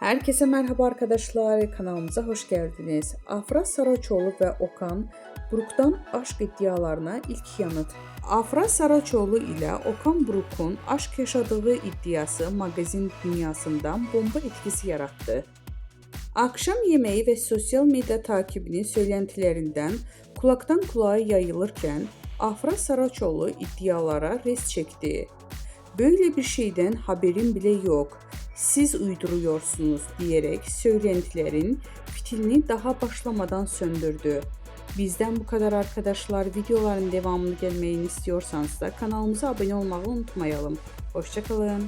Herkese merhaba arkadaşlar, kanalımıza hoş geldiniz. Afra Saraçoğlu ve Okan Buruk'tan aşk iddialarına ilk yanıt. Afra Saraçoğlu ile Okan Buruk'un aşk yaşadığı iddiası magazin dünyasından bomba etkisi yarattı. Akşam yemeği ve sosyal medya takibinin söylentilerinden kulaktan kulağa yayılırken Afra Saraçoğlu iddialara res çekti. "Böyle bir şeyden haberim bile yok. Siz uyduruyorsunuz" diyerek söylentilerin fitilini daha başlamadan söndürdü. Bizden bu kadar arkadaşlar. Videoların devamını gelmesini istiyorsanız da kanalımıza abone olmayı unutmayalım. Hoşça kalın.